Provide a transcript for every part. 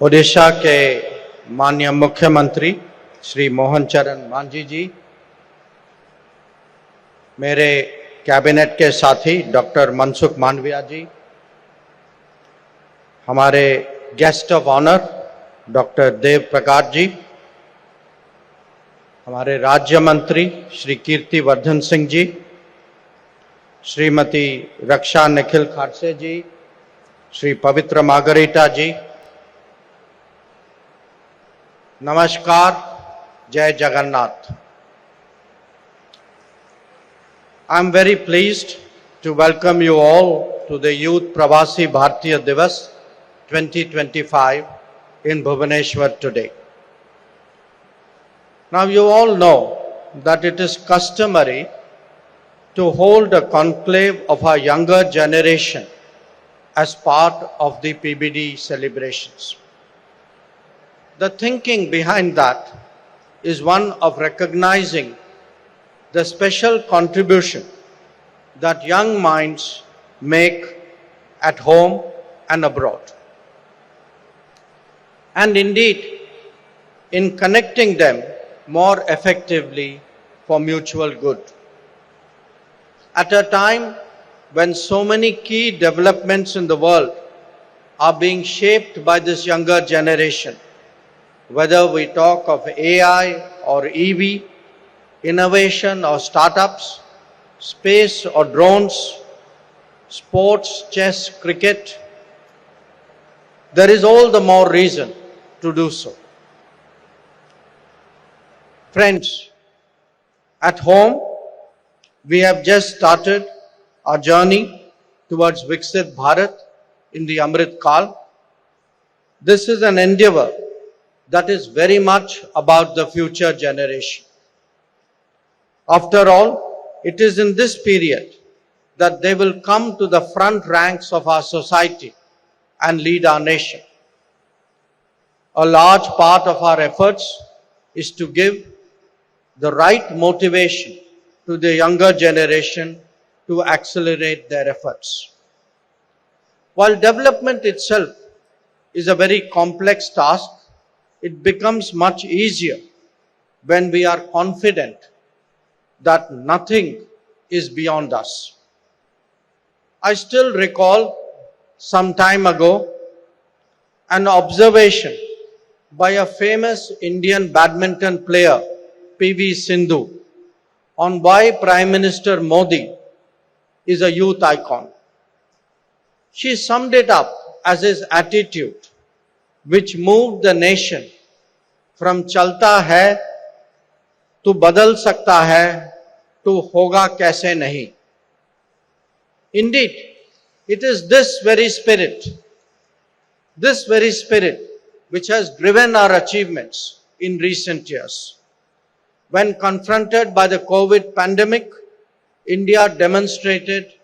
ओडिशा के माननीय मुख्यमंत्री श्री मोहन चरण मांझी जी, मेरे कैबिनेट के साथी डॉक्टर मनसुख मांडविया जी, हमारे guest of honour doctor Dev Prakash ji, हमारे राज्य मंत्री श्री कीर्ति वर्धन सिंह जी, श्रीमती रक्षा निखिल खाड़से जी, श्री पवित्र मार्गरीटा जी, नमस्कार, जय Jagannath. I am very pleased to welcome you all to the Youth Pravasi Bharatiya Divas 2025 in Bhubaneswar today. Now you all know that it is customary to hold a conclave of our younger generation as part of the PBD celebrations. The thinking behind that is one of recognizing the special contribution that young minds make at home and abroad. And indeed, in connecting them more effectively for mutual good. At a time when so many key developments in the world are being shaped by this younger generation, whether we talk of AI or EV, innovation or startups, space or drones, sports, chess, cricket, there is all the more reason to do so. Friends, at home, we have just started our journey towards Viksit Bharat in the Amrit Kal. This is an endeavor that is very much about the future generation. After all, it is in this period that they will come to the front ranks of our society and lead our nation. A large part of our efforts is to give the right motivation to the younger generation to accelerate their efforts. While development itself is a very complex task, it becomes much easier when we are confident that nothing is beyond us. I still recall some time ago an observation by a famous Indian badminton player, PV Sindhu, on why Prime Minister Modi is a youth icon. She summed it up as his attitude, which moved the nation from chalta hai to badal sakta hai to hoga kaise nahi. Indeed, it is this very spirit which has driven our achievements in recent years. When confronted by the COVID pandemic, India demonstrated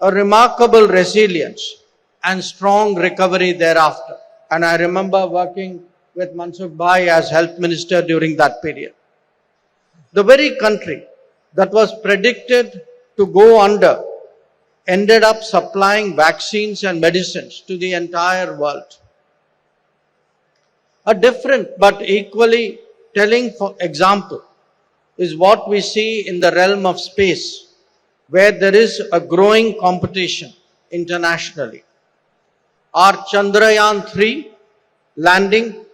a remarkable resilience and strong recovery thereafter. And I remember working with Mansukh Bhai as health minister during that period. The very country that was predicted to go under ended up supplying vaccines and medicines to the entire world. A different but equally telling example is what we see in the realm of space, where there is a growing competition internationally. Our Chandrayaan-3 landing,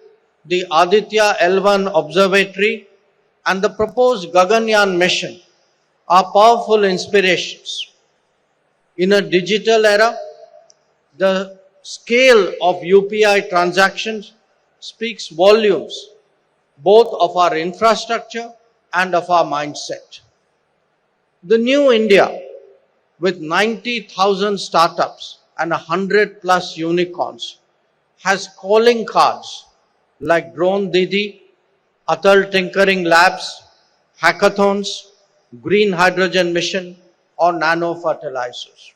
the Aditya L1 observatory, and the proposed Gaganyaan mission are powerful inspirations. In a digital era, the scale of UPI transactions speaks volumes both of our infrastructure and of our mindset. The new India, with 90,000 startups and 100+ unicorns, has calling cards like Drone Didi, Atal Tinkering Labs, hackathons, green hydrogen mission, or nano fertilizers.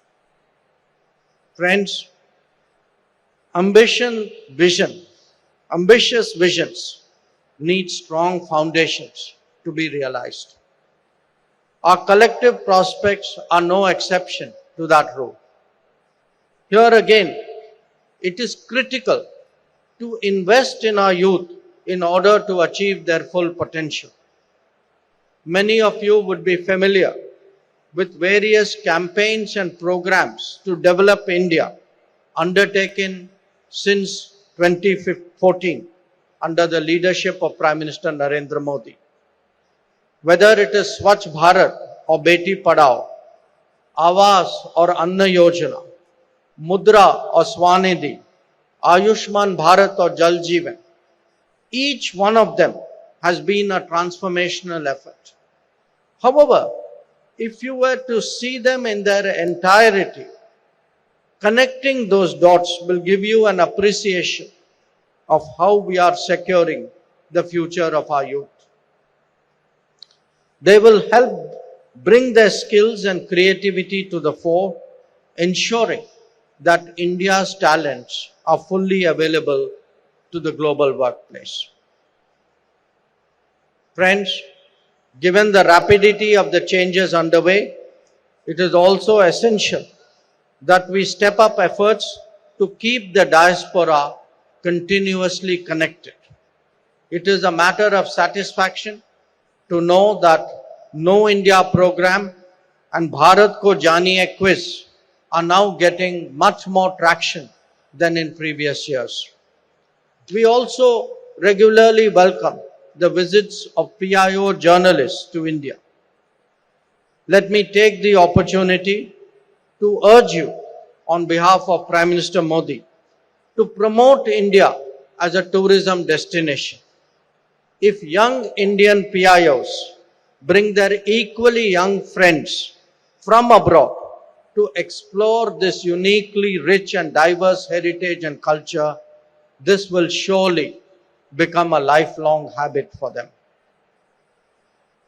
Friends, ambitious visions need strong foundations to be realized. Our collective prospects are no exception to that rule. Here again, it is critical to invest in our youth in order to achieve their full potential. Many of you would be familiar with various campaigns and programs to develop India undertaken since 2014 under the leadership of Prime Minister Narendra Modi. Whether it is Swachh Bharat or Beti Padhao, Awas or Anna Yojana, Mudra or Swanidhi, Ayushman Bharat or Jal Jeevan, each one of them has been a transformational effort. However, if you were to see them in their entirety, connecting those dots will give you an appreciation of how we are securing the future of our youth. They will help bring their skills and creativity to the fore, ensuring that India's talents are fully available to the global workplace. Friends, given the rapidity of the changes underway, it is also essential that we step up efforts to keep the diaspora continuously connected. It is a matter of satisfaction to know that Know India program and Bharat Ko Janiye quiz are now getting much more traction than in previous years. We also regularly welcome the visits of PIO journalists to India. Let me take the opportunity to urge you on behalf of Prime Minister Modi to promote India as a tourism destination. If young Indian PIOs bring their equally young friends from abroad to explore this uniquely rich and diverse heritage and culture, this will surely become a lifelong habit for them.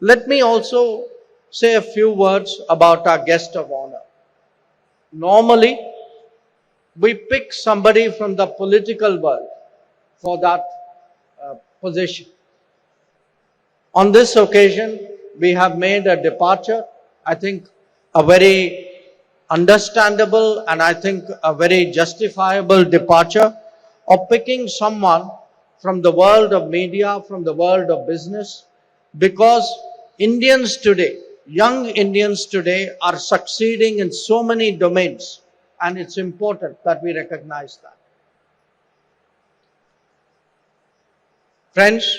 Let me also say a few words about our guest of honor. Normally, we pick somebody from the political world for that position. On this occasion, we have made a departure, I think a very understandable and I think a very justifiable departure of picking someone from the world of media, from the world of business, because Indians today, young Indians today are succeeding in so many domains, and it's important that we recognize that. Friends,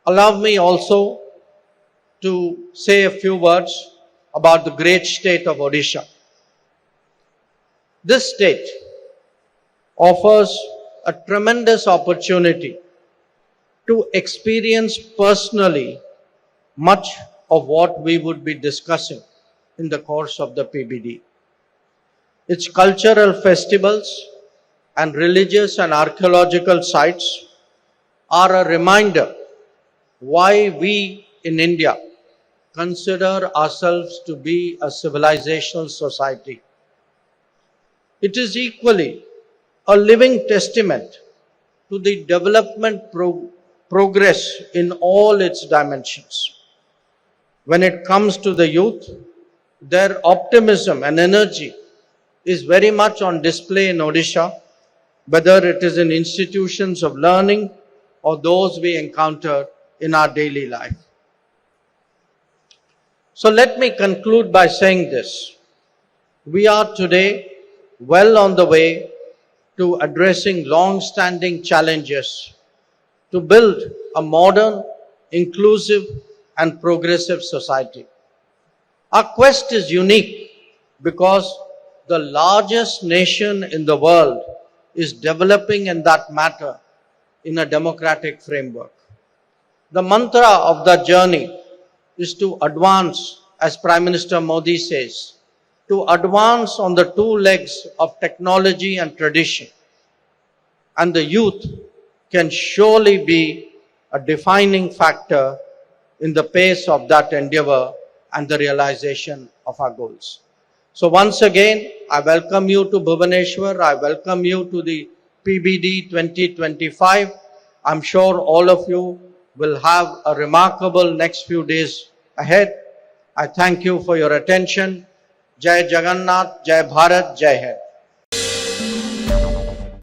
allow me also to say a few words about the great state of Odisha. This state offers a tremendous opportunity to experience personally much of what we would be discussing in the course of the PBD. Its cultural festivals and religious and archaeological sites are a reminder why we in India consider ourselves to be a civilizational society. It is equally a living testament to the development progress in all its dimensions. When it comes to the youth, their optimism and energy is very much on display in Odisha, whether it is in institutions of learning or those we encounter in our daily life. So let me conclude by saying this. We are today well on the way to addressing long-standing challenges to build a modern, inclusive, and progressive society. Our quest is unique because the largest nation in the world is developing in that matter in a democratic framework. The mantra of the journey is to advance, as Prime Minister Modi says, to advance on the two legs of technology and tradition. And the youth can surely be a defining factor in the pace of that endeavor and the realization of our goals. So once again, I welcome you to Bhubaneswar. I welcome you to the PBD 2025. I'm sure all of you will have a remarkable next few days ahead. I thank you for your attention. Jai Jagannath, Jai Bharat, Jai Hind.